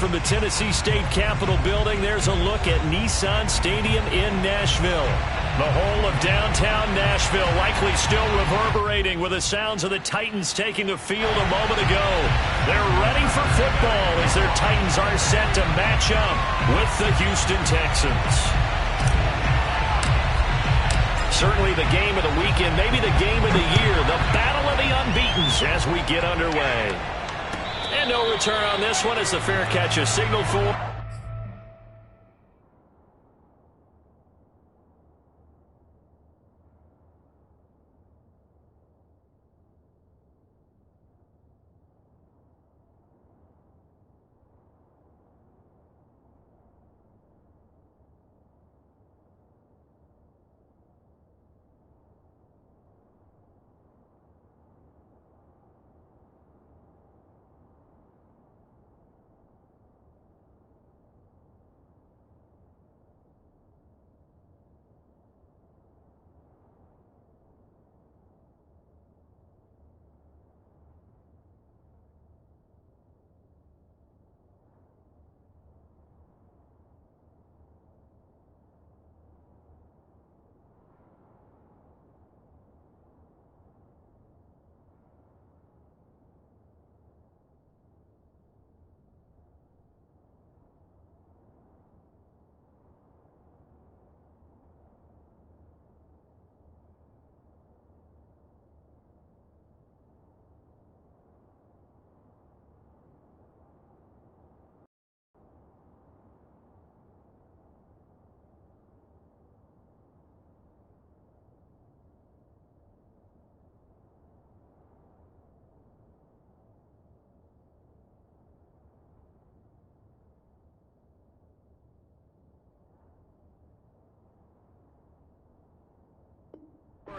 from the Tennessee State Capitol building, there's a look at Nissan Stadium in Nashville. The whole of downtown Nashville likely still reverberating with the sounds of the Titans taking the field a moment ago. They're ready for football as their Titans are set to match up with the Houston Texans. Certainly the game of the weekend, maybe the game of the year, the battle of the unbeatens as we get underway. And no return on this one as the fair catch is signaled for.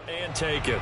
And take it.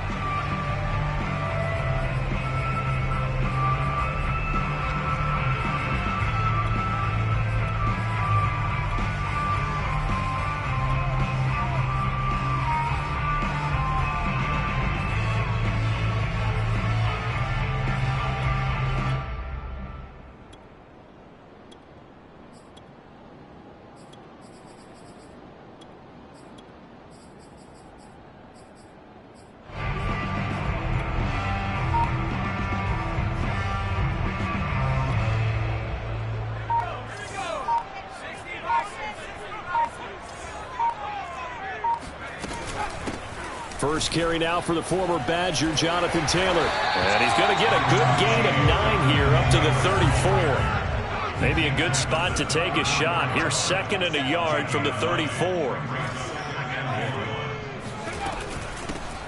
First carry now for the former Badger, Jonathan Taylor. And he's going to get a good gain of 9 here up to the 34. Maybe a good spot to take a shot. Here's 2nd and a yard from the 34.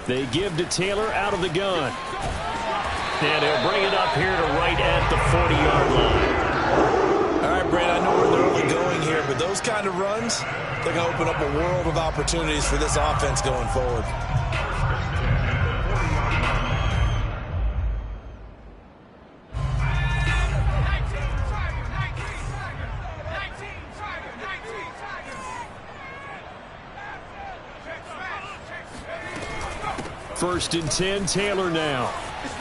They give to Taylor out of the gun. And he'll bring it up here to right at the 40-yard line. All right, Brad, I know where they're only going here, but those kind of runs, they're going to open up a world of opportunities for this offense going forward. First and 10, Taylor now.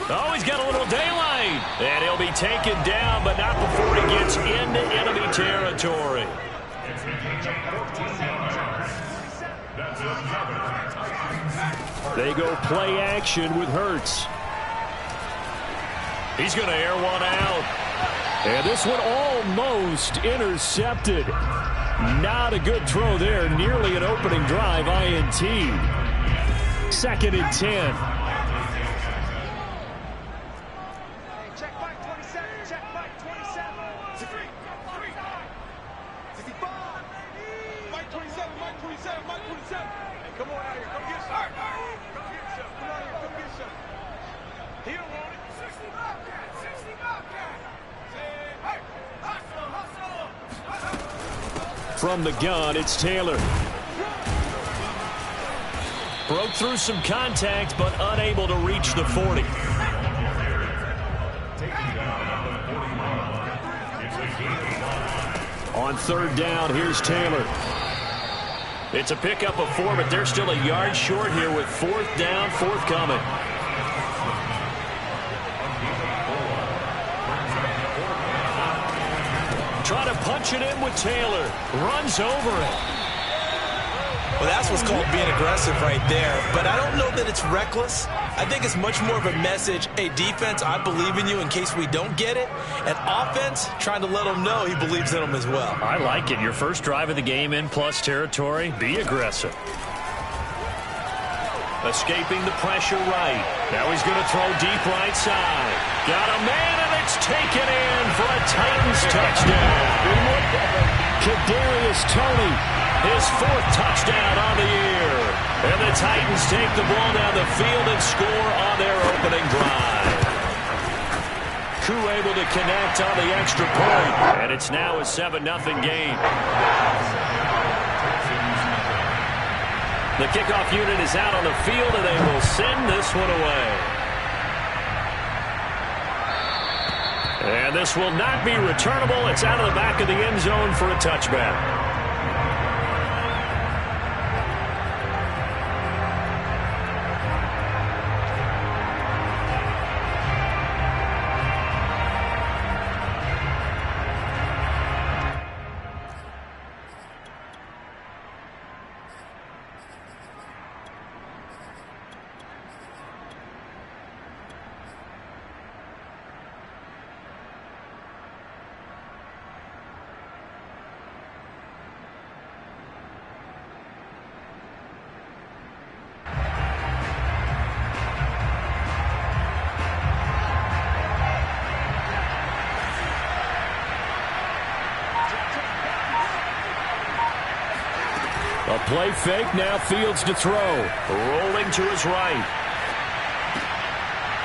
Oh, he's got a little daylight. And he'll be taken down, but not before he gets into enemy territory. They go play action with Hurts. He's going to air one out. And this one almost intercepted. Not a good throw there. Nearly an opening drive, INT. 2nd and 10. Check Mike 27. Check Mike 27. Mike 27. Mike 27. Mike 27. Hey, come on out here. Come get some. Come get some. Come on here. Come get some. He don't want it. 60 Bobcat. 60 Bobcat. Hey, hustle. From the gun, it's Taylor. Broke through some contact, but unable to reach the 40. On 3rd down, here's Taylor. It's a pickup of 4, but they're still a yard short here with 4th down forthcoming. Trying to punch it in with Taylor. Runs over it. Well, that's what's called being aggressive right there. But I don't know that it's reckless. I think it's much more of a message. Hey, defense, I believe in you in case we don't get it. And offense, trying to let him know he believes in them as well. I like it. Your first drive of the game in plus territory. Be aggressive. Escaping the pressure right. Now he's going to throw deep right side. Got a man, and it's taken in for a Titans touchdown. Kadarius Toney, his 4th touchdown on the year. And the Titans take the ball down the field and score on their opening drive. Koo able to connect on the extra point. And it's now a 7-0 game. The kickoff unit is out on the field, and they will send this one away. And this will not be returnable. It's out of the back of the end zone for a touchback. A play fake, now Fields to throw. Rolling to his right.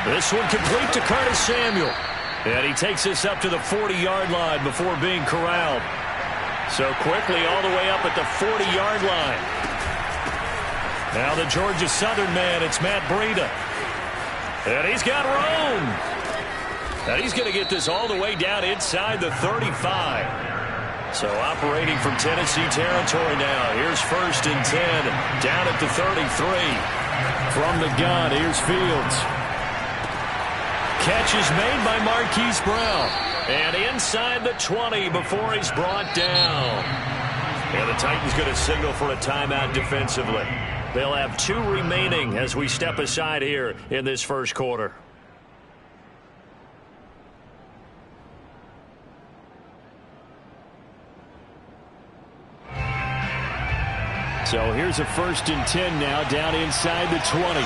This one complete to Curtis Samuel. And he takes this up to the 40-yard line before being corralled. So quickly all the way up at the 40-yard line. Now the Georgia Southern man, it's Matt Breida. And he's got room. And he's going to get this all the way down inside the 35. So operating from Tennessee territory now. Here's 1st and 10 down at the 33. From the gun, here's Fields. Catch is made by Marquise Brown. And inside the 20 before he's brought down. And the Titans going to signal for a timeout defensively. They'll have 2 remaining as we step aside here in this first quarter. So here's a 1st and 10 now down inside the 20.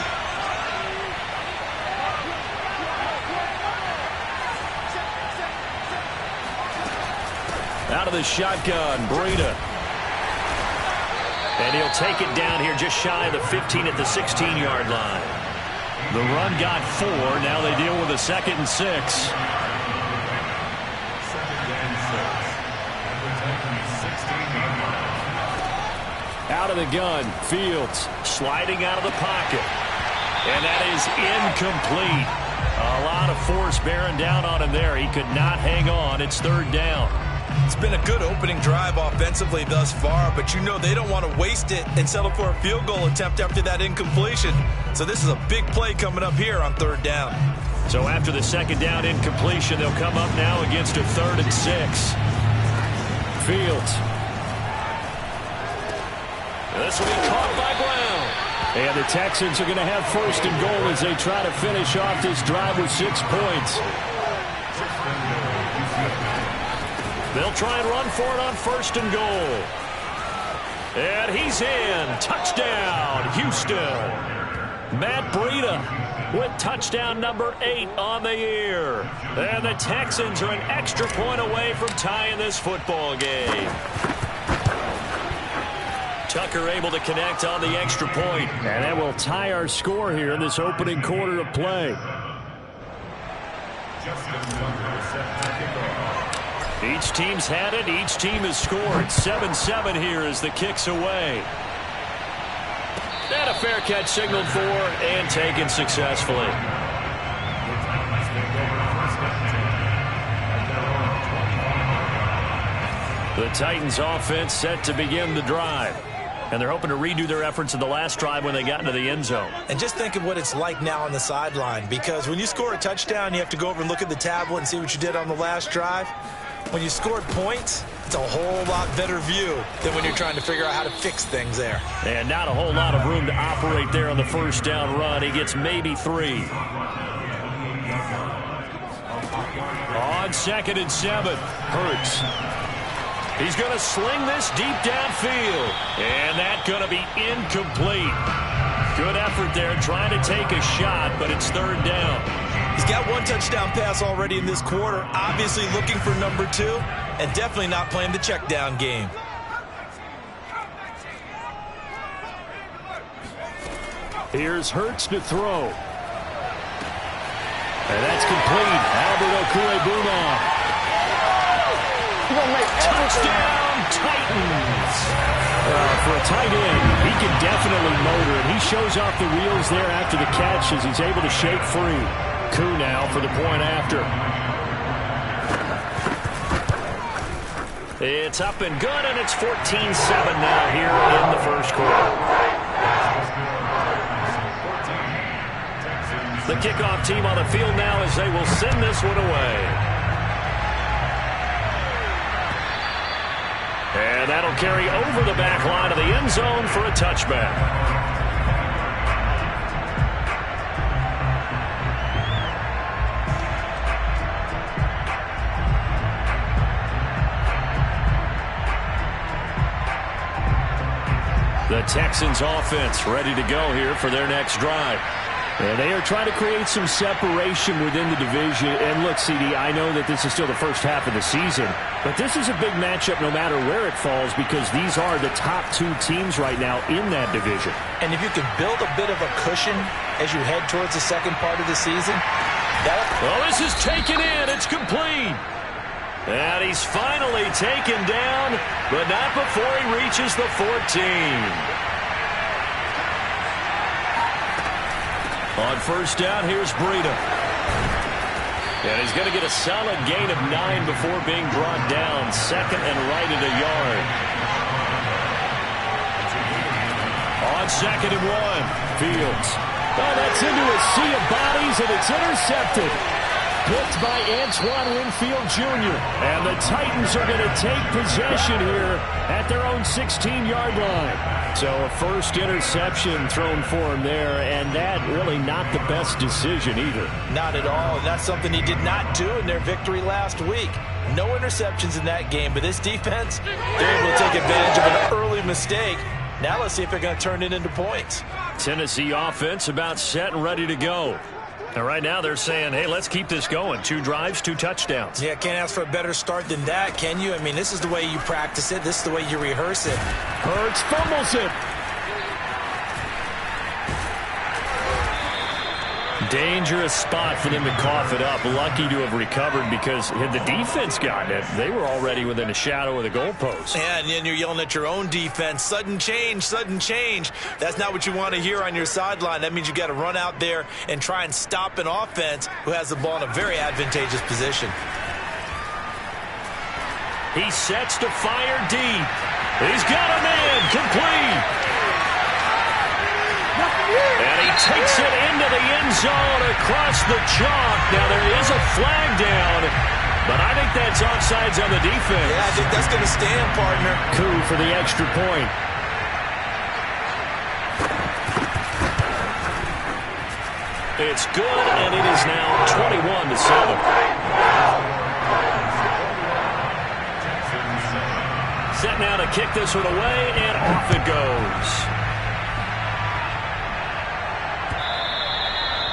Out of the shotgun, Breida. And he'll take it down here just shy of the 15 at the 16-yard line. The run got 4. Now they deal with a 2nd and 6. Out of the gun, Fields sliding out of the pocket. And that is incomplete. A lot of force bearing down on him there. He could not hang on. It's 3rd down. It's been a good opening drive offensively thus far, but you know they don't want to waste it and settle for a field goal attempt after that incompletion. So this is a big play coming up here on 3rd down. So after the 2nd down incompletion, they'll come up now against a 3rd and 6. Fields. This will be caught by Brown. And the Texans are going to have 1st and goal as they try to finish off this drive with 6 points. They'll try and run for it on 1st and goal. And he's in. Touchdown, Houston. Matt Breida with touchdown number 8 on the year. And the Texans are an extra point away from tying this football game. Tucker able to connect on the extra point. And that will tie our score here in this opening quarter of play. Each team's had it. Each team has scored. 7-7 here as the kick's away. And a fair catch signaled for and taken successfully. The Titans offense set to begin the drive. And they're hoping to redo their efforts in the last drive when they got into the end zone. And just think of what it's like now on the sideline, because when you score a touchdown, you have to go over and look at the tablet and see what you did on the last drive. When you scored points, it's a whole lot better view than when you're trying to figure out how to fix things there. And not a whole lot of room to operate there on the first down run. He gets maybe 3. On 2nd and 7, Hurts. He's going to sling this deep downfield. And that's going to be incomplete. Good effort there trying to take a shot, but it's 3rd down. He's got 1 touchdown pass already in this quarter. Obviously looking for number 2, and definitely not playing the check down game. Here's Hurts to throw. And that's complete. Albert Okwuegbunam. Touchdown, Titans. For a tight end, he can definitely motor it. He shows off the wheels there after the catch as he's able to shake free. Koo now for the point after. It's up and good, and it's 14-7 now here in the first quarter. The kickoff team on the field now as they will send this one away. And that'll carry over the back line of the end zone for a touchback. The Texans offense ready to go here for their next drive. And they are trying to create some separation within the division. And look, CD, I know that this is still the first half of the season, but this is a big matchup no matter where it falls because these are the top 2 teams right now in that division. And if you can build a bit of a cushion as you head towards the second part of the season, well, this is taken in. It's complete. And he's finally taken down, but not before he reaches the 14. On first down, here's Breida. And he's going to get a solid gain of 9 before being brought down. 2nd and right at a yard. On 2nd and 1, Fields. Oh, that's into a sea of bodies, and it's intercepted. Picked by Antoine Winfield Jr. And the Titans are going to take possession here at their own 16-yard line. So a first interception thrown for him there, and that really not the best decision either. Not at all, and that's something he did not do in their victory last week. No interceptions in that game, but this defense, they're able to take advantage of an early mistake. Now let's see if they're going to turn it into points. Tennessee offense about set and ready to go. And right now they're saying, hey, let's keep this going. 2 drives, 2 touchdowns. Yeah, can't ask for a better start than that, can you? I mean, this is the way you practice it. This is the way you rehearse it. Hurts fumbles it. Dangerous spot for them to cough it up. Lucky to have recovered because had the defense gotten it, they were already within a shadow of the goalpost. Yeah, and then you're yelling at your own defense. Sudden change, sudden change. That's not what you want to hear on your sideline. That means you got to run out there and try and stop an offense who has the ball in a very advantageous position. He sets to fire deep. He's got a man complete. And he takes it into the end zone across the chalk. Now there is a flag down, but I think that's offsides on the defense. Yeah, I think that's going to stand, partner. Koo for the extra point. It's good, and it is now 21-7. Set now to kick this one away, and off it goes.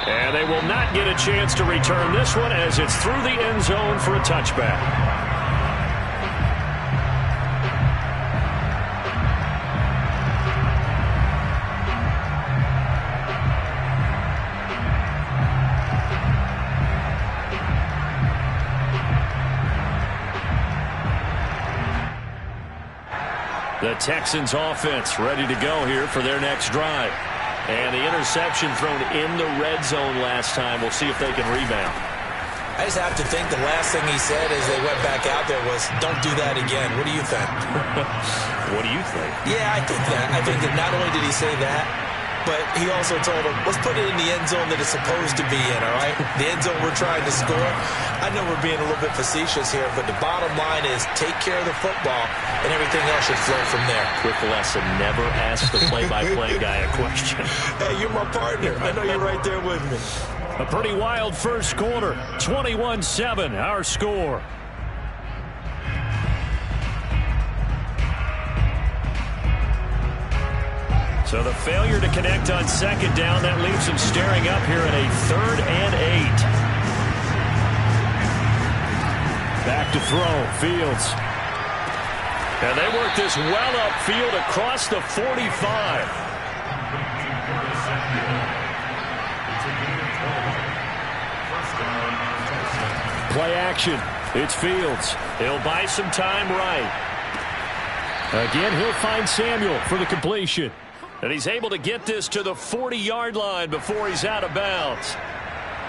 And they will not get a chance to return this one as it's through the end zone for a touchback. The Texans offense ready to go here for their next drive. And the interception thrown in the red zone last time. We'll see if they can rebound. I just have to think the last thing he said as they went back out there was, don't do that again. What do you think? What do you think? Yeah, I think that. I think that not only did he say that, but he also told him, let's put it in the end zone that it's supposed to be in, all right? The end zone we're trying to score. I know we're being a little bit facetious here, but the bottom line is take care of the football, and everything else should flow from there. Quick lesson, never ask the play-by-play guy a question. Hey, you're my partner. I know you're right there with me. A pretty wild first quarter. 21-7, our score. So the failure to connect on second down, that leaves him staring up here at a 3rd and 8. Back to throw, Fields. And they work this well upfield across the 45. Play action. It's Fields. He'll buy some time right. Again, he'll find Samuel for the completion. And he's able to get this to the 40-yard line before he's out of bounds.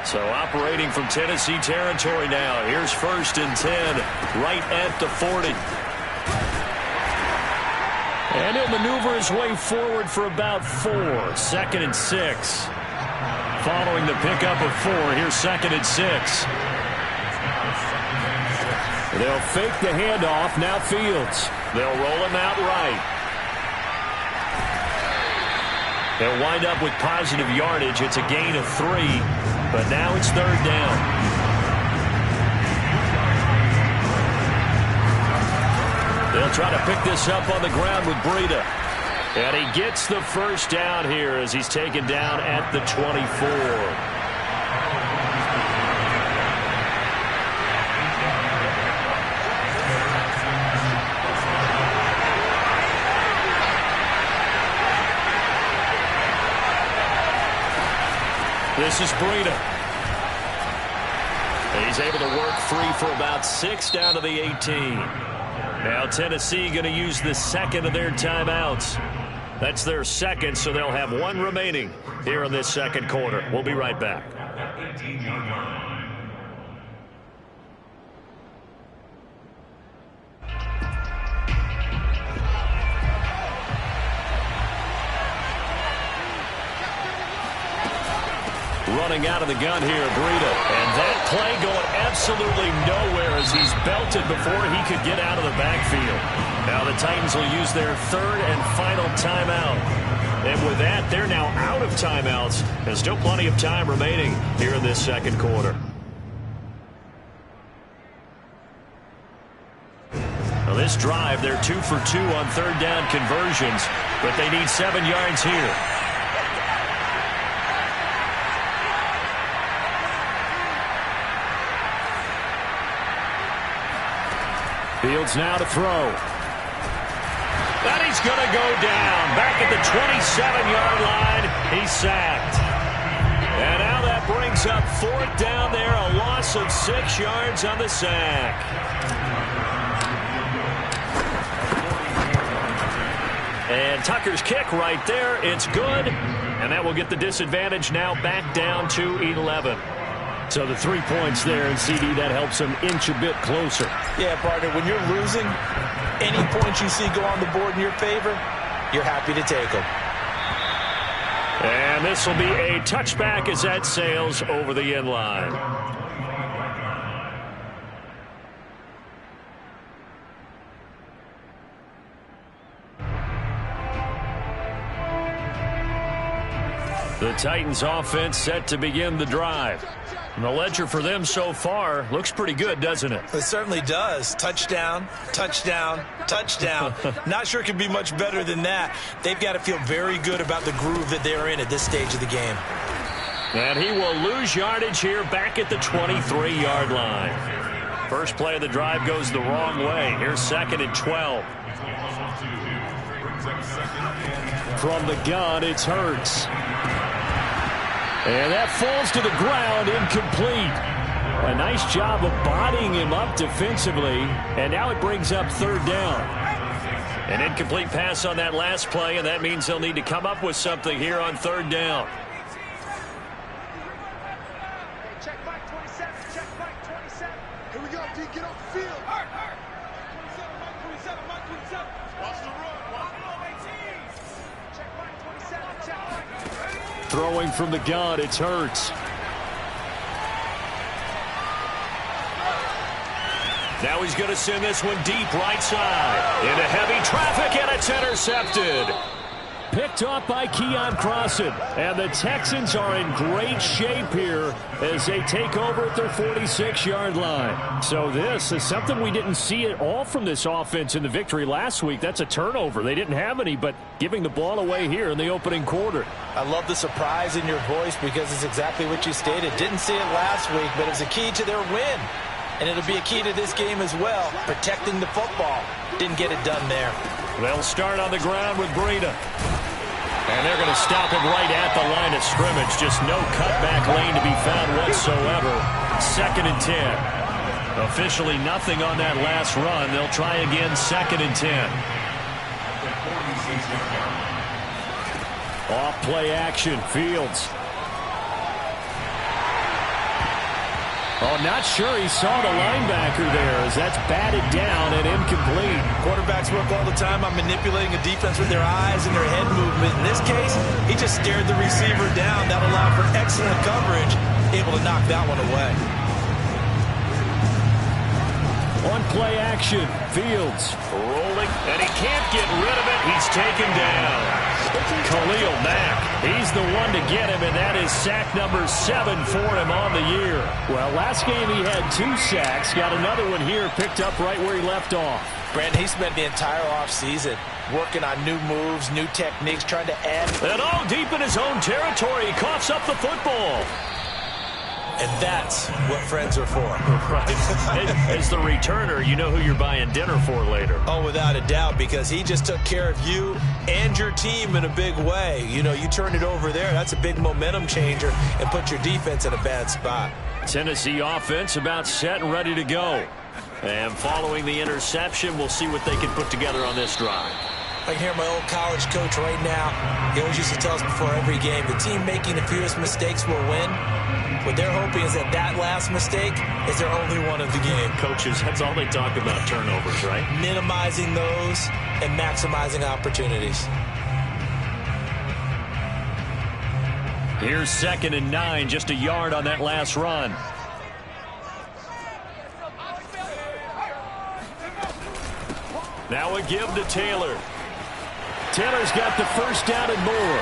So operating from Tennessee territory now. Here's 1st and 10, right at the 40. And he'll maneuver his way forward for about 4. 2nd and 6. Following the pickup of 4, here's 2nd and 6. They'll fake the handoff. Now Fields. They'll roll him out right. They'll wind up with positive yardage. It's a gain of 3, but now it's 3rd down. They'll try to pick this up on the ground with Breida. And he gets the first down here as he's taken down at the 24. This is Breida. He's able to work free for about 6 down to the 18. Now Tennessee going to use the second of their timeouts. That's their second, so they'll have 1 remaining here in this second quarter. We'll be right back. Running out of the gun here, Breida. And that play going absolutely nowhere as he's belted before he could get out of the backfield. Now the Titans will use their 3rd and final timeout. And with that, they're now out of timeouts. There's still plenty of time remaining here in this second quarter. Now this drive, they're 2 for 2 on 3rd down conversions, but they need 7 yards here. Fields now to throw. And he's going to go down. Back at the 27-yard line. He's sacked. And now that brings up 4th down there. A loss of 6 yards on the sack. And Tucker's kick right there. It's good. And that will get the disadvantage now back down to 11. So the 3 points there, and CD, that helps them inch a bit closer. Yeah, partner, when you're losing, any points you see go on the board in your favor, you're happy to take them. And this will be a touchback as that sails over the end line. The Titans offense set to begin the drive. And the ledger for them so far looks pretty good, doesn't it? It certainly does. Touchdown, touchdown, touchdown. Not sure it can be much better than that. They've got to feel very good about the groove that they're in at this stage of the game. And he will lose yardage here back at the 23-yard line. First play of the drive goes the wrong way. Here's 2nd and 12. From the gun, it's Hurts. And that falls to the ground, incomplete. A nice job of bodying him up defensively. And now it brings up 3rd down. An incomplete pass on that last play, and that means they'll need to come up with something here on 3rd down. Check back 27. Check back 27. Here we go. D, get off the field. 27, Mike 27, Mike 27. Watch the run. Watch the run, 18. Check back 27. Check back. Throwing from the gun, it's Hurts. Now he's going to send this one deep right side. Into heavy traffic, and it's intercepted. Picked off by Keon Crossan. And the Texans are in great shape here as they take over at their 46-yard line. So this is something we didn't see at all from this offense in the victory last week. That's a turnover. They didn't have any, but giving the ball away here in the opening quarter. I love the surprise in your voice because it's exactly what you stated. Didn't see it last week, but it's a key to their win. And it'll be a key to this game as well, protecting the football. Didn't get it done there. They'll start on the ground with Breida. And they're going to stop him right at the line of scrimmage. Just no cutback lane to be found whatsoever. 2nd and 10. Officially nothing on that last run. They'll try again, 2nd and 10. Off play action, Fields. Oh, not sure he saw the linebacker there as that's batted down and incomplete. Quarterbacks work all the time on manipulating a defense with their eyes and their head movement. In this case, he just stared the receiver down. That allowed for excellent coverage, able to knock that one away. On play action, Fields rolling, and he can't get rid of it. He's taken down. Khalil Mack, he's the one to get him, and that is sack number 7 for him on the year. Well, last game he had 2 sacks. Got another one here, picked up right where he left off. Brandon, he spent the entire offseason working on new moves, new techniques, trying to add. And all deep in his own territory, he coughs up the football. And that's what friends are for. Right. As the returner, you know who you're buying dinner for later. Oh, without a doubt, because he just took care of you and your team in a big way. You know, you turned it over there. That's a big momentum changer and put your defense in a bad spot. Tennessee offense about set and ready to go. And following the interception, we'll see what they can put together on this drive. I can hear my old college coach right now. He always used to tell us before every game, the team making the fewest mistakes will win. What they're hoping is that that last mistake is their only one of the game. Coaches, that's all they talk about, turnovers, right? Minimizing those and maximizing opportunities. Here's 2nd and 9, just a yard on that last run. Now a give to Taylor. Taylor's got the first down and more.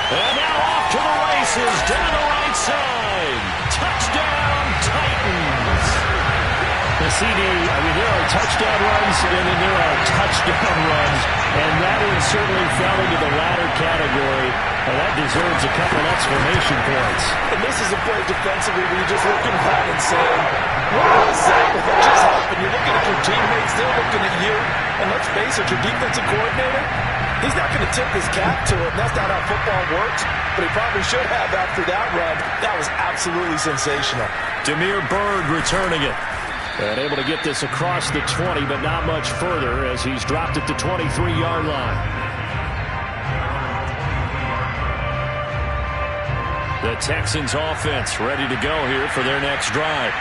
And now off to the races, down the right side. Touchdown, Titans. The CD, there are touchdown runs, and then there are touchdown runs. And that one certainly fell into the latter category. And that deserves a couple exclamation points. And this is a play defensively where you're just looking back and saying, what was that? What just happened? You're looking at your teammates, they're looking at you. And let's face it, your defensive coordinator, he's not going to tip his cap to it. And that's not how football works. But he probably should have after that run. That was absolutely sensational. Damiere Byrd returning it. And able to get this across the 20, but not much further as he's dropped at the 23-yard line. The Texans offense ready to go here for their next drive.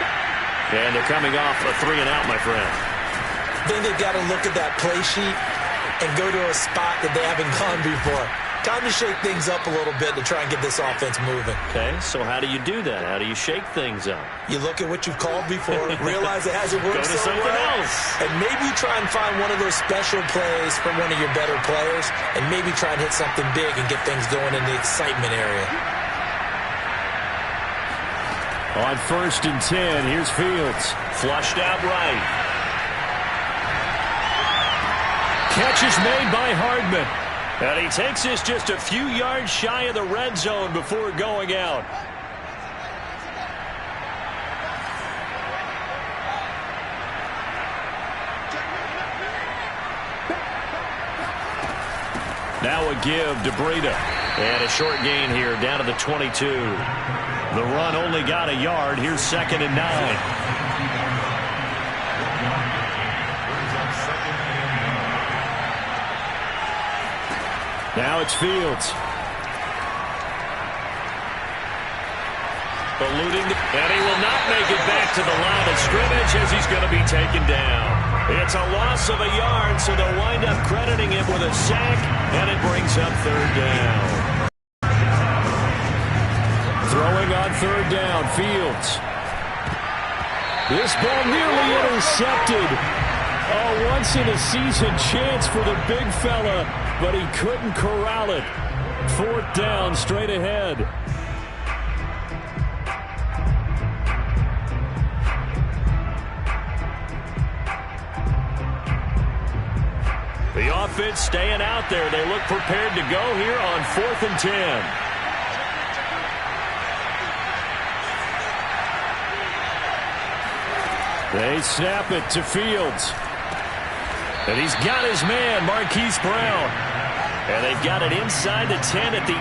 And they're coming off a 3-and-out, my friend. I think they've got to look at that play sheet and go to a spot that they haven't gone before. Time to shake things up a little bit to try and get this offense moving. Okay, so how do you do that? How do you shake things up? You look at what you've called before, realize it hasn't worked so well, and maybe try and find one of those special plays from one of your better players, and maybe try and hit something big and get things going in the excitement area. On 1st and 10, here's Fields. Flushed out right. Catch is made by Hardman. And he takes this just a few yards shy of the red zone before going out. Now a give to Breida. And a short gain here down to the 22. The run only got a yard. Here's 2nd and 9. Now it's Fields. Eluding, and he will not make it back to the line of scrimmage as he's going to be taken down. It's a loss of a yard, so they'll wind up crediting him with a sack, and it brings up third down. Throwing on third down, Fields. This ball nearly intercepted. A once-in-a-season chance for the big fella, but he couldn't corral it. Fourth down, straight ahead. The offense staying out there. They look prepared to go here on 4th and 10. They snap it to Fields. And he's got his man, Marquise Brown. And they've got it inside the 10 at the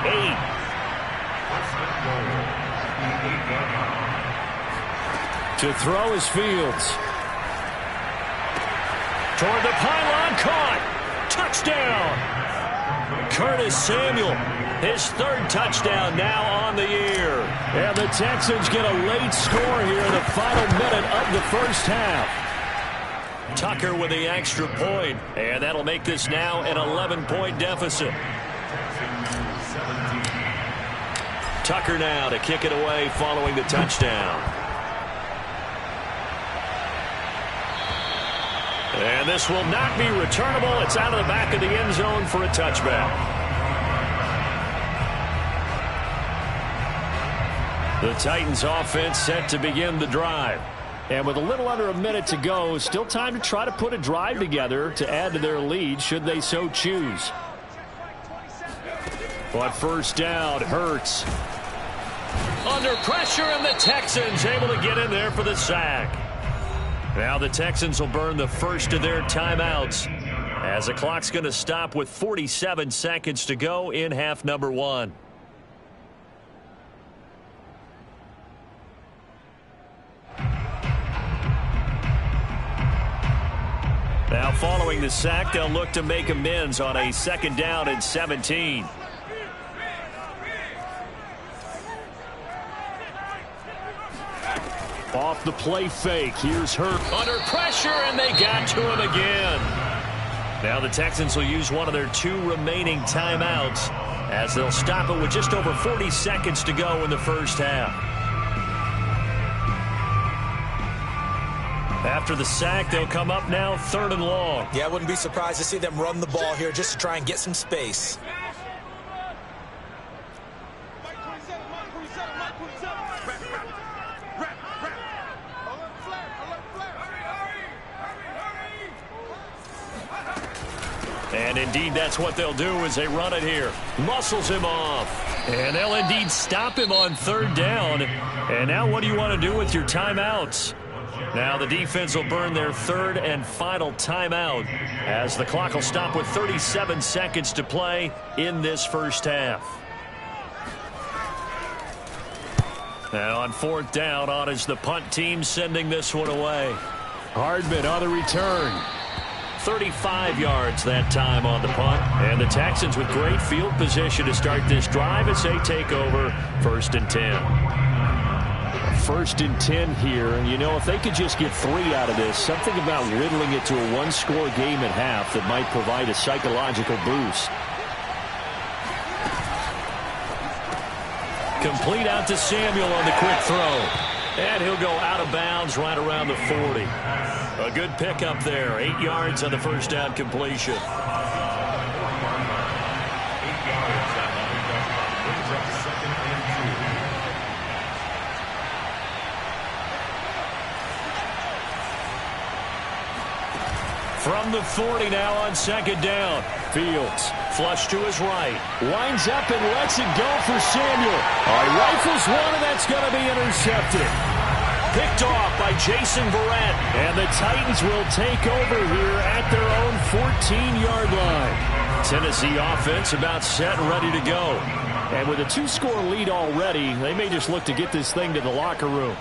8. To throw is Fields. Toward the pylon, caught. Touchdown. Curtis Samuel, his 3rd touchdown now on the year. And the Texans get a late score here in the final minute of the first half. Tucker with the extra point, and that'll make this now an 11-point deficit. Tucker now to kick it away following the touchdown. And this will not be returnable. It's out of the back of the end zone for a touchback. The Titans offense set to begin the drive. And with a little under a minute to go, still time to try to put a drive together to add to their lead should they so choose. But first down, Hurts. Under pressure, and the Texans able to get in there for the sack. Now the Texans will burn the first of their timeouts as the clock's going to stop with 47 seconds to go in half number 1. Now following the sack, they'll look to make amends on a 2nd down and 17. Off the play fake. Here's Hurts. Under pressure, and they got to him again. Now the Texans will use one of their 2 remaining timeouts as they'll stop it with just over 40 seconds to go in the first half. After the sack, they'll come up now 3rd and long. Yeah, I wouldn't be surprised to see them run the ball here just to try and get some space. And indeed, that's what they'll do as they run it here. Muscles him off. And they'll indeed stop him on 3rd down. And now what do you want to do with your timeouts? Now the defense will burn their 3rd and final timeout as the clock will stop with 37 seconds to play in this first half. Now on 4th down, on is the punt team sending this one away. Hardman on the return. 35 yards that time on the punt. And the Texans with great field position to start this drive as they take over 1st and 10. 1st and 10 here. And, you know, if they could just get 3 out of this, something about whittling it to a 1-score game at half that might provide a psychological boost. Complete out to Samuel on the quick throw. And he'll go out of bounds right around the 40. A good pickup there. 8 yards on the first down completion. From the 40 now on 2nd down. Fields flush to his right. Winds up and lets it go for Samuel. Rifles one, and that's going to be intercepted. Picked off by Jason Verrett. And the Titans will take over here at their own 14-yard line. Tennessee offense about set and ready to go. And with a 2-score lead already, they may just look to get this thing to the locker room.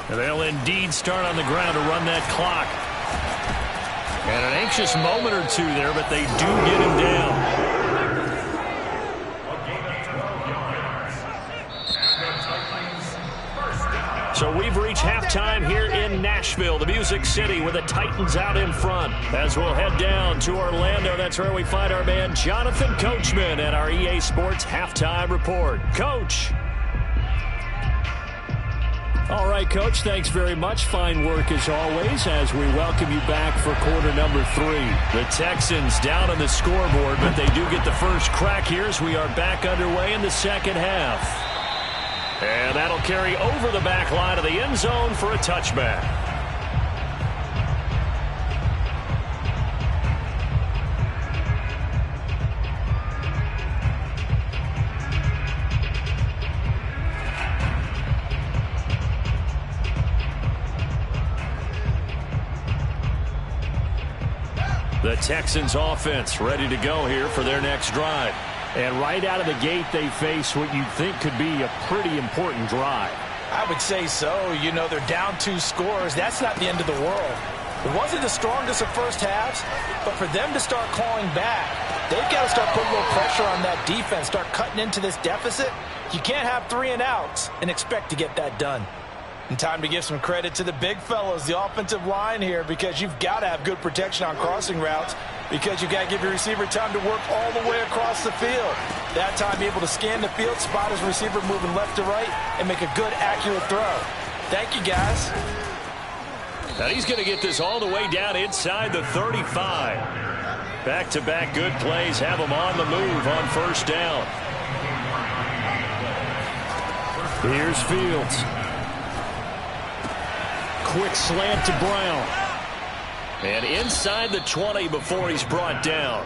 And they'll indeed start on the ground to run that clock. And an anxious moment or two there, but they do get him down. So we've reached halftime here in Nashville, the Music City, with the Titans out in front. As we'll head down to Orlando, that's where we find our man Jonathan Coachman at our EA Sports Halftime Report. Coach. All right, Coach, thanks very much. Fine work as always as we welcome you back for quarter number 3. The Texans down on the scoreboard, but they do get the first crack here as we are back underway in the second half. And that'll carry over the back line of the end zone for a touchback. The Texans offense ready to go here for their next drive. And right out of the gate, they face what you'd think could be a pretty important drive. I would say so. You know, they're down 2 scores. That's not the end of the world. It wasn't the strongest of first halves, but for them to start clawing back, they've got to start putting a little pressure on that defense, start cutting into this deficit. You can't have 3 and outs and expect to get that done. And time to give some credit to the big fellows, the offensive line here, because you've got to have good protection on crossing routes, because you've got to give your receiver time to work all the way across the field. That time, be able to scan the field, spot his receiver moving left to right, and make a good, accurate throw. Thank you, guys. And he's going to get this all the way down inside the 35. Back-to-back good plays have him on the move on first down. Here's Fields. Quick slant to Brown. And inside the 20 before he's brought down.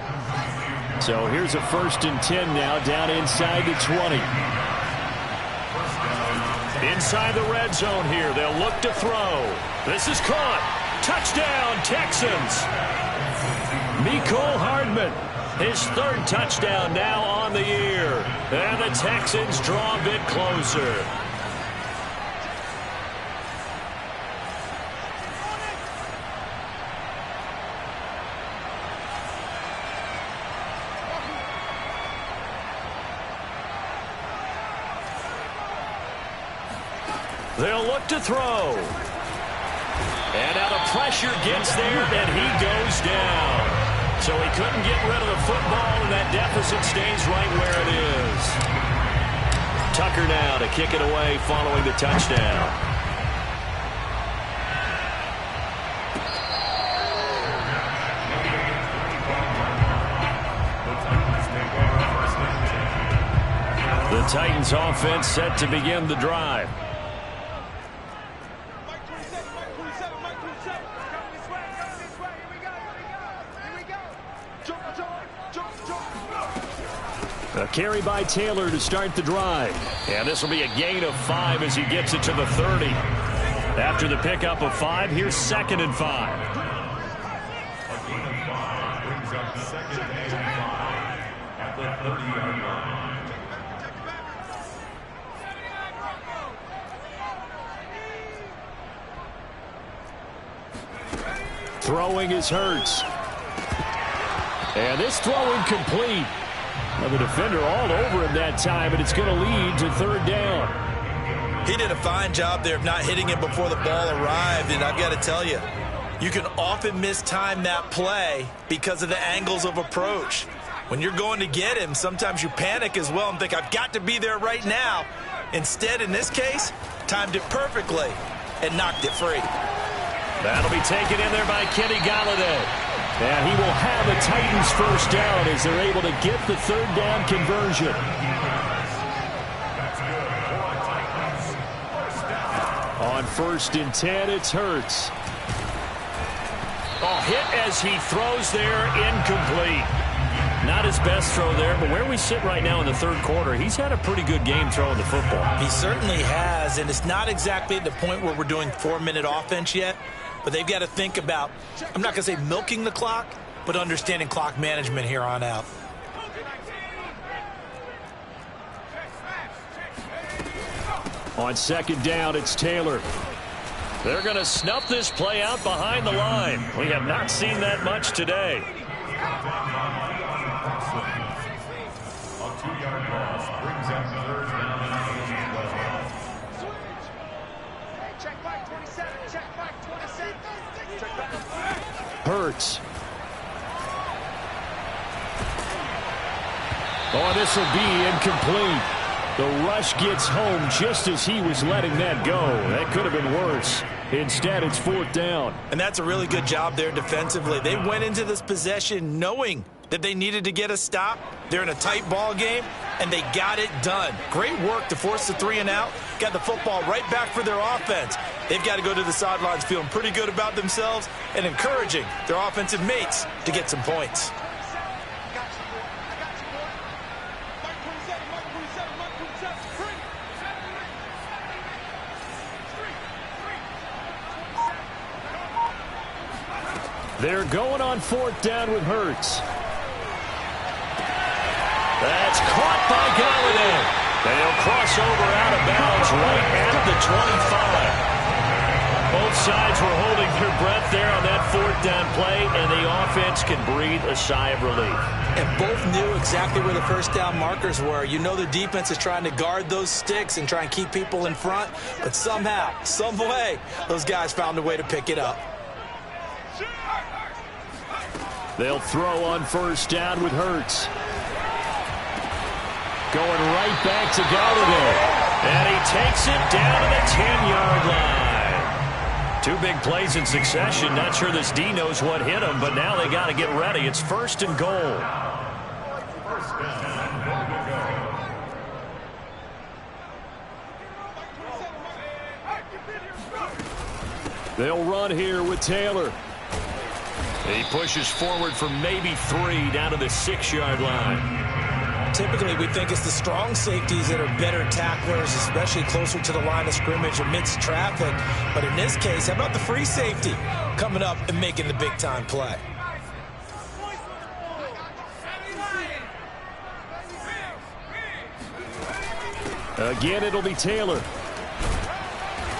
So here's a 1st and 10 now, down inside the 20. Inside the red zone here, they'll look to throw. This is caught. Touchdown, Texans. Mecole Hardman, his 3rd touchdown now on the year. And the Texans draw a bit closer. They'll look to throw. And now the pressure gets there, and he goes down. So he couldn't get rid of the football, and that deficit stays right where it is. Tucker now to kick it away following the touchdown. The Titans offense set to begin the drive. A carry by Taylor to start the drive. And this will be a gain of 5 as he gets it to the 30. After the pickup of 5, here's 2nd and 5. Throwing is Hurts. And this throw incomplete. The defender all over him that time, and it's going to lead to 3rd down. He did a fine job there of not hitting him before the ball arrived, and I've got to tell you, you can often mistime that play because of the angles of approach. When you're going to get him, sometimes you panic as well and think, I've got to be there right now. Instead, in this case, timed it perfectly and knocked it free. That'll be taken in there by Kenny Golladay. And he will have the Titans first down as they're able to get the 3rd down conversion. On 1st and 10, it's Hurts. Oh, hit as he throws there, incomplete. Not his best throw there, but where we sit right now in the 3rd quarter, he's had a pretty good game throwing the football. He certainly has, and it's not exactly at the point where we're doing 4-minute offense yet. But they've got to think about, I'm not going to say milking the clock, but understanding clock management here on out. On 2nd down, it's Taylor. They're going to snuff this play out behind the line. We have not seen that much today. A 2-yard loss brings up 3rd down. Check Mike 27. Check Mike 27. Check back. Hurts. Oh, this will be incomplete. The rush gets home just as he was letting that go. That could have been worse. Instead, it's 4th down. And that's a really good job there defensively. They went into this possession knowing that they needed to get a stop. They're in a tight ball game, and they got it done. Great work to force the 3 and out. Got the football right back for their offense. They've got to go to the sidelines feeling pretty good about themselves and encouraging their offensive mates to get some points. They're going on 4th down with Hurts. That's caught by Galladay. They'll cross over out of bounds right at the 25. Both sides were holding their breath there on that 4th down play, and the offense can breathe a sigh of relief. And both knew exactly where the first down markers were. You know the defense is trying to guard those sticks and try and keep people in front, but somehow, some way, those guys found a way to pick it up. They'll throw on 1st down with Hurts. Going right back to Galladay. And he takes it down to the 10-yard line. 2 big plays in succession. Not sure this D knows what hit him, but now they got to get ready. It's 1st and goal. They'll run here with Taylor. He pushes forward for maybe 3 down to the 6-yard line. Typically, we think it's the strong safeties that are better tacklers, especially closer to the line of scrimmage amidst traffic. But in this case, how about the free safety coming up and making the big-time play? Again, it'll be Taylor.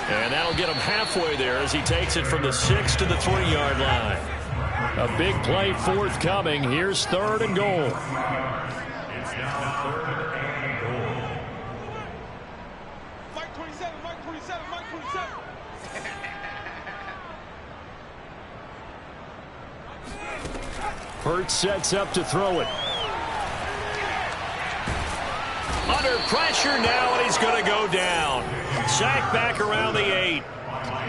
And that'll get him halfway there as he takes it from the 6 to the 3-yard line. A big play forthcoming. Here's 3rd and goal. Mike 27, Mike 27, Mike 27. Hurts sets up to throw it. Under pressure now, and he's going to go down. Sacked back around the 8.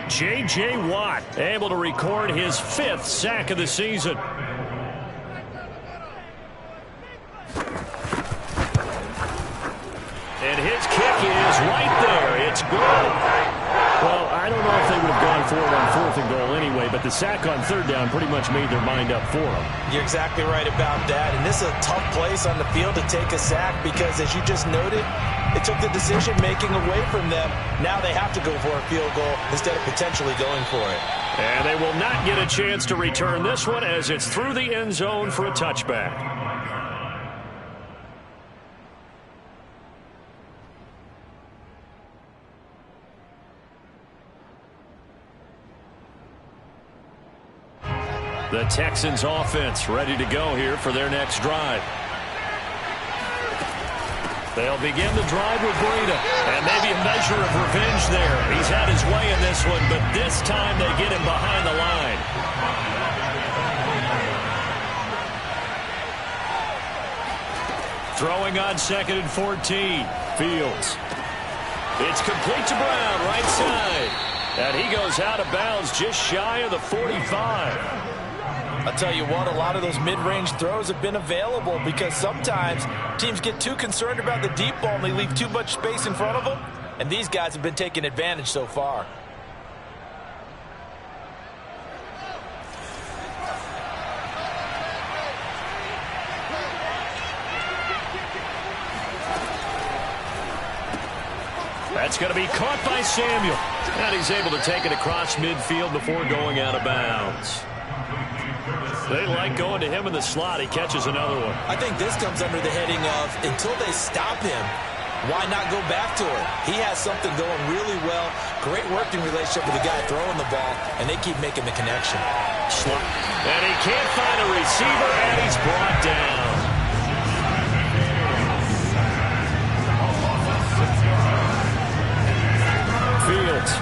J.J. Watt able to record his 5th sack of the season. And his kick is right there. It's good. Well, I don't know if they would have gone for it on 4th and goal anyway, but the sack on 3rd down pretty much made their mind up for them. You're exactly right about that. And this is a tough place on the field to take a sack because, as you just noted, it took the decision-making away from them. Now they have to go for a field goal instead of potentially going for it. And they will not get a chance to return this one as it's through the end zone for a touchback. The Texans offense ready to go here for their next drive. They'll begin the drive with Breida, and maybe a measure of revenge there. He's had his way in this one, but this time they get him behind the line. Throwing on 2nd and 14. Fields. It's complete to Brown, right side. And he goes out of bounds just shy of the 45. I'll tell you what, a lot of those mid-range throws have been available because sometimes teams get too concerned about the deep ball and they leave too much space in front of them, and these guys have been taking advantage so far. That's going to be caught by Samuel. And he's able to take it across midfield before going out of bounds. They like going to him in the slot. He catches another one. I think this comes under the heading of, until they stop him, why not go back to it? He has something going really well. Great working relationship with the guy throwing the ball, and they keep making the connection. Slot. And he can't find a receiver, and he's brought down. Fields.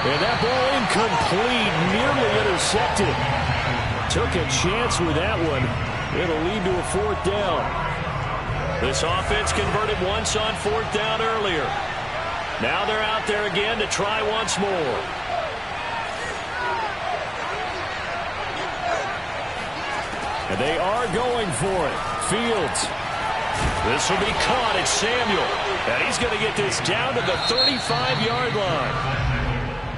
And that ball incomplete, nearly intercepted. Took a chance with that one. It'll lead to a 4th down. This offense converted once on 4th down earlier. Now they're out there again to try once more. And they are going for it. Fields. This will be caught. It's Samuel. And he's going to get this down to the 35-yard line.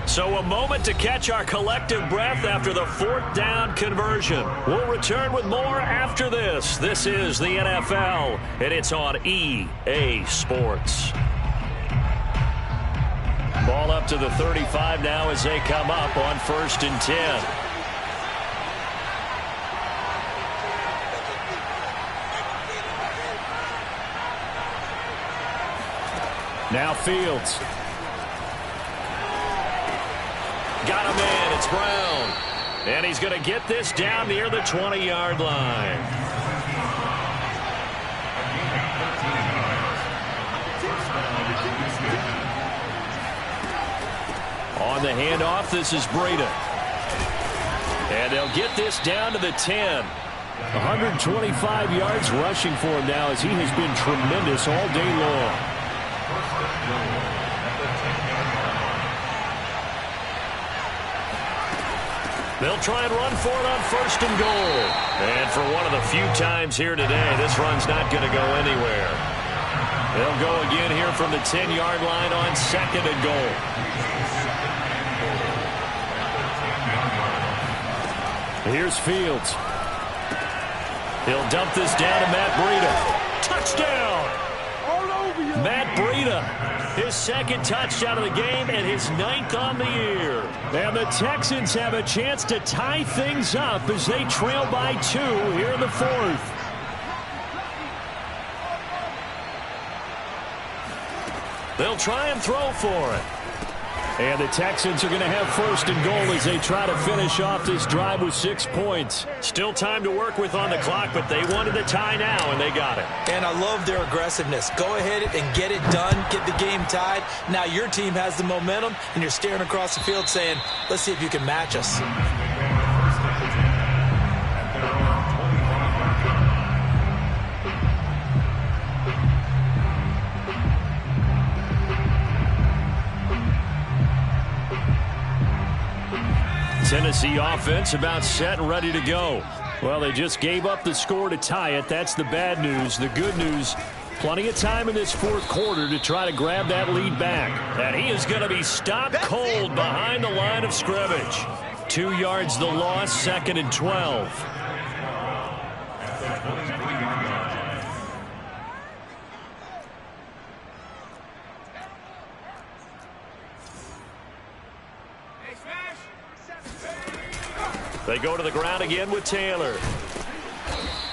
So a moment to catch our collective breath after the 4th down conversion. We'll return with more after this. This is the NFL, and it's on EA Sports. Ball up to the 35 now as they come up on 1st and 10. Now Fields. Got a man. It's Brown. And he's going to get this down near the 20-yard line. On the handoff, this is Breida. And they'll get this down to the 10. 125 yards rushing for him now as he has been tremendous all day long. They'll try and run for it on 1st and goal. And for one of the few times here today, this run's not going to go anywhere. They'll go again here from the 10-yard line on 2nd and goal. Here's Fields. He'll dump this down to Matt Breida. Touchdown! Matt Breida, his 2nd touchdown of the game and his 9th on the year. And the Texans have a chance to tie things up as they trail by 2 here in the 4th. They'll try and throw for it. And the Texans are going to have 1st and goal as they try to finish off this drive with 6 points. Still time to work with on the clock, but they wanted the tie now, and they got it. And I love their aggressiveness. Go ahead and get it done, get the game tied. Now your team has the momentum, and you're staring across the field saying, let's see if you can match us. Tennessee offense about set and ready to go. Well, they just gave up the score to tie it. That's the bad news. The good news, plenty of time in this 4th quarter to try to grab that lead back. And he is going to be stopped cold behind the line of scrimmage. 2 yards the loss, 2nd and 12. They go to the ground again with Taylor.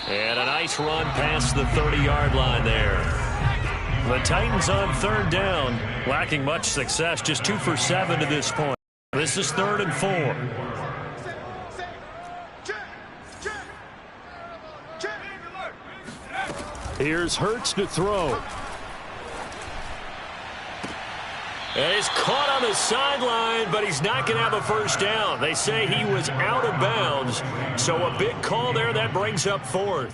And a nice run past the 30-yard line there. The Titans on 3rd down, lacking much success, just 2 for 7 to this point. This is 3rd and 4. Here's Hurts to throw. And he's caught on the sideline, but he's not going to have a 1st down. They say he was out of bounds, so a big call there. That brings up 4th.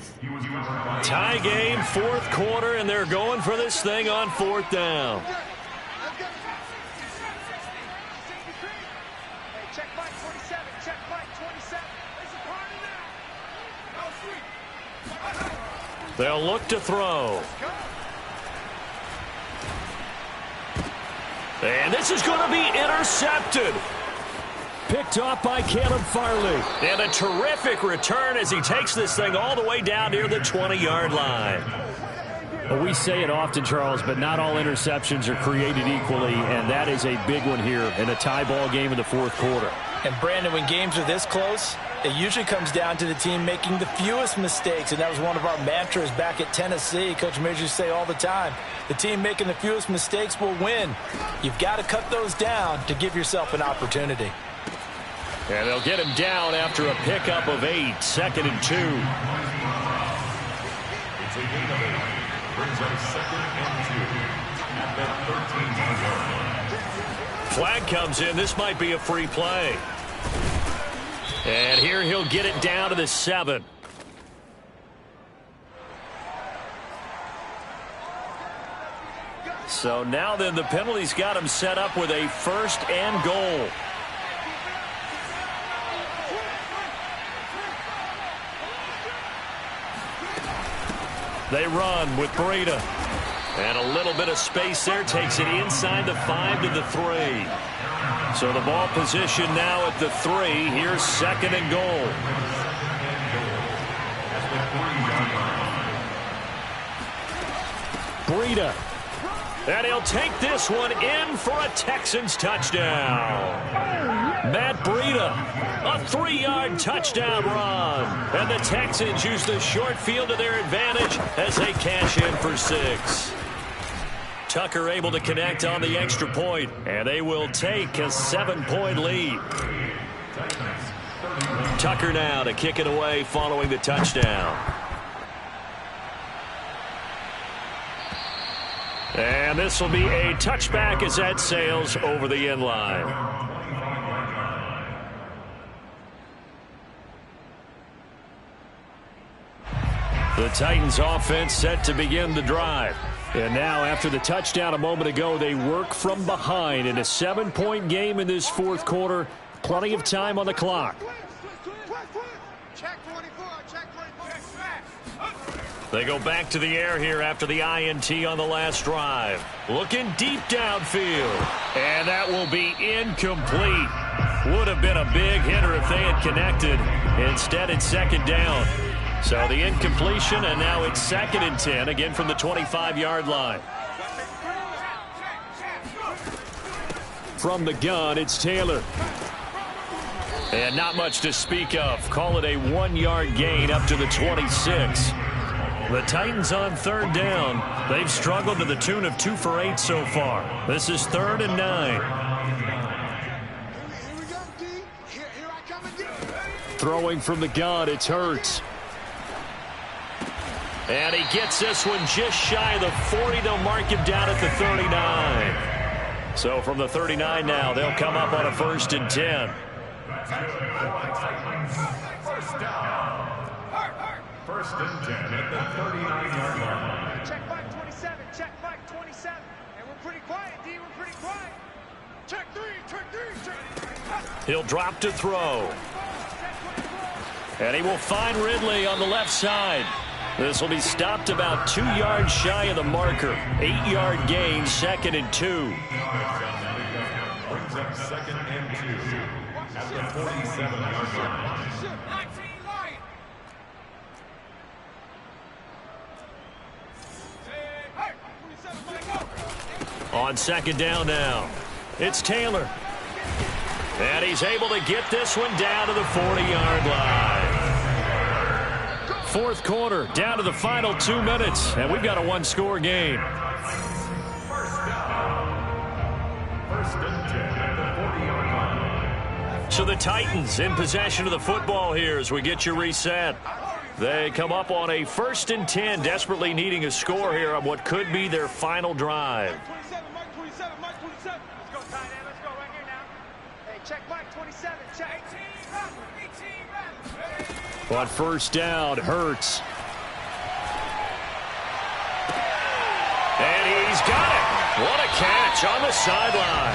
Tie game, 4th quarter, and they're going for this thing on 4th down. Check Mike 27. Check Mike 27. There's a party now. They'll look to throw. And this is going to be intercepted. Picked off by Caleb Farley. And a terrific return as he takes this thing all the way down near the 20-yard line. Well, we say it often, Charles, but not all interceptions are created equally, and that is a big one here in a tie ball game in the 4th quarter. And, Brandon, when games are this close, it usually comes down to the team making the fewest mistakes, and that was one of our mantras back at Tennessee. Coach Major used to say all the time, the team making the fewest mistakes will win. You've got to cut those down to give yourself an opportunity. And they'll get him down after a pickup of 8, 2nd and 2. It's a gain of 8. Brings up 2nd and 2 at that 13-yard line. flag comes in. This might be a free play. And here he'll get it down to the 7. So now then the penalty's got him set up with a 1st and goal. They run with Breida. And a little bit of space there takes it inside the 5 to the 3. So the ball position now at the 3. Here's 2nd and goal. Breida. And he'll take this one in for a Texans touchdown. Matt Breida, a 3-yard touchdown run. And the Texans use the short field to their advantage as they cash in for 6. Tucker able to connect on the extra point, and they will take a 7-point lead. Tucker now to kick it away following the touchdown. And this will be a touchback as that sails over the end line. The Titans offense set to begin the drive. And now after the touchdown a moment ago, they work from behind in a 7-point game in this 4th quarter. Plenty of time on the clock. They go back to the air here after the INT on the last drive. Looking deep downfield. And that will be incomplete. Would have been a big hitter if they had connected. Instead, it's 2nd down. So the incompletion, and now it's 2nd and 10, again from the 25-yard line. From the gun, it's Taylor. And not much to speak of. Call it a 1-yard gain up to the 26. The Titans on 3rd down. They've struggled to the tune of 2 for 8 so far. This is 3rd and 9. Throwing from the gun, it's Hurts. And he gets this one just shy of the 40. They'll mark him down at the 39. So from the 39 now, they'll come up on a 1st and 10. First and 10 at the 39-yard line. Check Mike 27, check Mike 27. And we're pretty quiet, D, we're pretty quiet. Check 3, check 3. He'll drop to throw. And he will find Ridley on the left side. This will be stopped about 2 yards shy of the marker. 8-yard gain, 2nd and 2. Brings up 2nd and 2 at the 47-yard line. On 2nd down now, it's Taylor. And he's able to get this one down to the 40-yard line. 4th quarter, down to the final 2 minutes, and we've got a 1-score game. First and 10 at the 40-yard line. So the Titans in possession of the football here as we get you reset. They come up on a 1st and 10, desperately needing a score here on what could be their final drive. Mike 27, Mike 27. Let's go, tight end. Let's go right here now. Hey, check Mike 27, check 18. On 1st down, Hurts. And he's got it. What a catch on the sideline.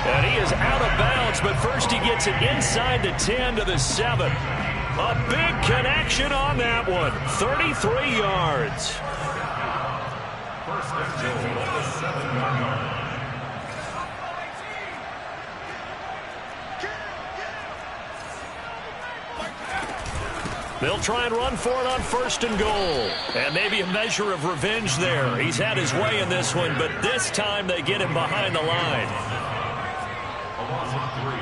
And he is out of bounds, but first he gets it inside the 10 to the 7. A big connection on that one. 33 yards. First and 10 at the 7-yard line. They'll try and run for it on 1st and goal. And maybe a measure of revenge there. He's had his way in this one, but this time they get him behind the line. A loss of 3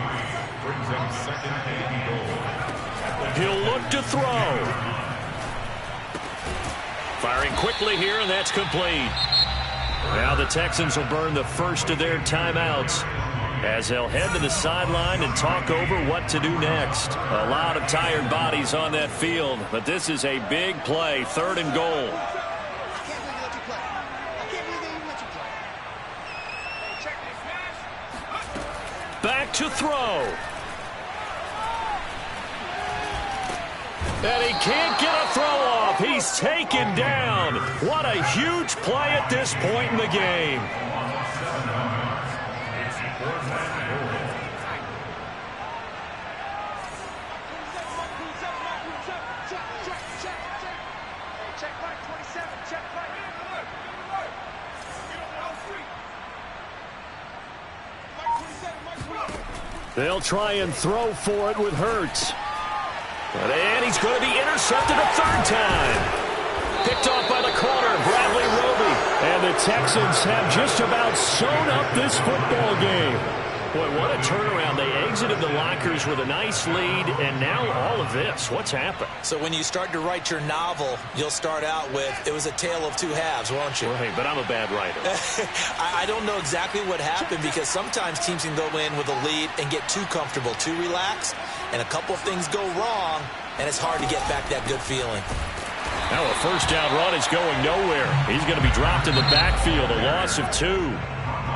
brings up 2nd and goal. He'll look to throw. Firing quickly here, and that's complete. Now the Texans will burn the first of their timeouts as they'll head to the sideline and talk over what to do next. A lot of tired bodies on that field, but this is a big play, 3rd and goal. to throw. And he can't get a throw off. He's taken down. What a huge play at this point in the game. They'll try and throw for it with Hurts. And he's going to be intercepted a third time. Picked off by the corner, Bradley Roby. And the Texans have just about sewn up this football game. Boy, what a turnaround. They exited the lockers with a nice lead, and now all of this. What's happened? So when you start to write your novel, you'll start out with, it was a tale of two halves, won't you? Right, but I'm a bad writer. I don't know exactly what happened, because sometimes teams can go in with a lead and get too comfortable, too relaxed, and a couple of things go wrong, and it's hard to get back that good feeling. Now a first down run is going nowhere. He's going to be dropped in the backfield, a loss of 2.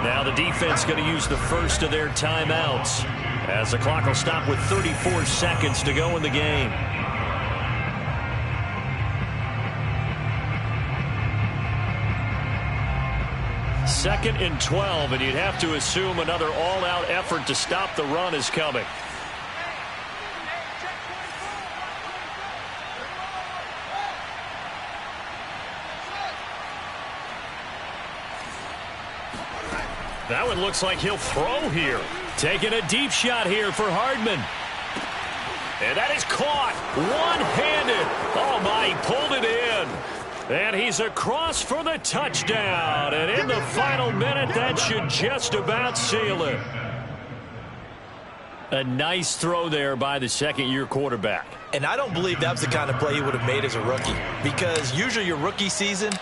Now the defense going to use the first of their timeouts as the clock will stop with 34 seconds to go in the game. Second and 12, and you'd have to assume another all-out effort to stop the run is coming. That one looks like he'll throw here. Taking a deep shot here for Hardman. And that is caught one-handed. Oh, my, he pulled it in. And he's across for the touchdown. And in the final minute, that should just about seal it. A nice throw there by the second-year quarterback. And I don't believe that was the kind of play he would have made as a rookie, because usually your rookie season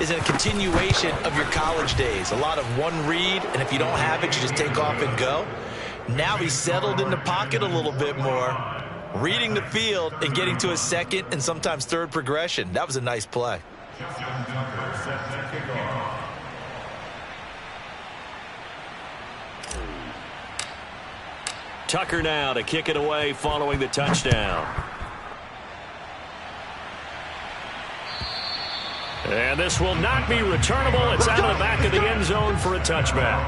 is a continuation of your college days. A lot of one read, and if you don't have it, you just take off and go. Now he's settled in the pocket a little bit more, reading the field and getting to a second and sometimes third progression. That was a nice play. Tucker now to kick it away following the touchdown. And this will not be returnable. It's out of the back of the end zone for a touchback.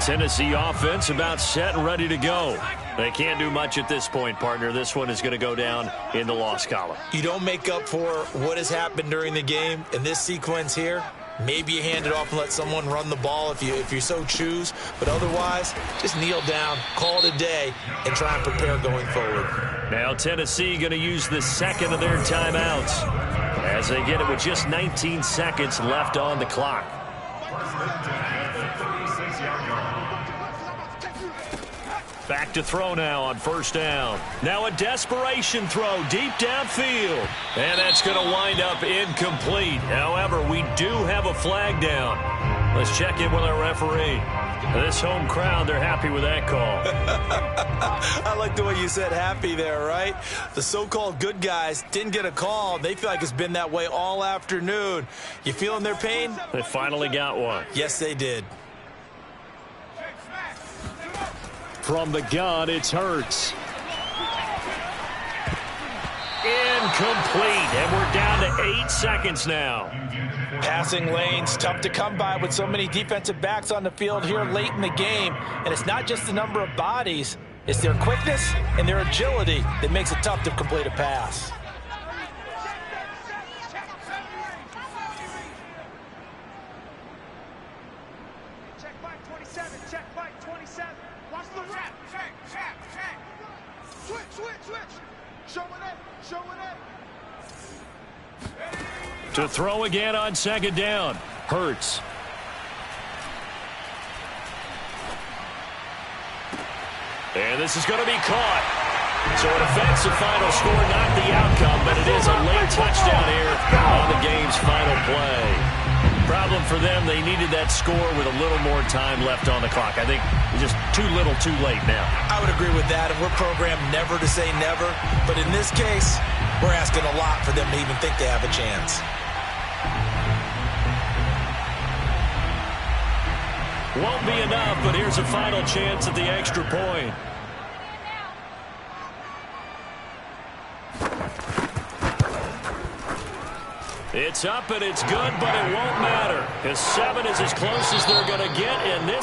Tennessee offense about set and ready to go. They can't do much at this point, partner. This one is going to go down in the loss column. You don't make up for what has happened during the game in this sequence here. Maybe you hand it off and let someone run the ball if you so choose. But otherwise, just kneel down, call it a day, and try and prepare going forward. Now Tennessee going to use the second of their timeouts as they get it with just 19 seconds left on the clock. Back to throw now on first down. Now a desperation throw deep downfield. And that's going to wind up incomplete. However, we do have a flag down. Let's check in with our referee. This home crowd, they're happy with that call. I like the way you said happy there, right? The so-called good guys didn't get a call. They feel like it's been that way all afternoon. You feeling their pain? They finally got one. Yes, they did. From the gun, it's Hurts. Incomplete, and we're down to 8 seconds now. Passing lanes, tough to come by with so many defensive backs on the field here late in the game. And it's not just the number of bodies, it's their quickness and their agility that makes it tough to complete a pass. Check back 27, check back 27. Watch the rap. Check. Switch. Show it up. To throw again on second down. Hurts. And this is going to be caught. So an offensive final score, not the outcome, but it is a late touchdown here on the game's final play. Problem for them, they needed that score with a little more time left on the clock. I think just too little, too late now. I would agree with that, and we're programmed never to say never. But in this case, we're asking a lot for them to even think they have a chance. Won't be enough, but here's a final chance at the extra point. It's up and it's good, but it won't matter. His 7 is as close as they're going to get in this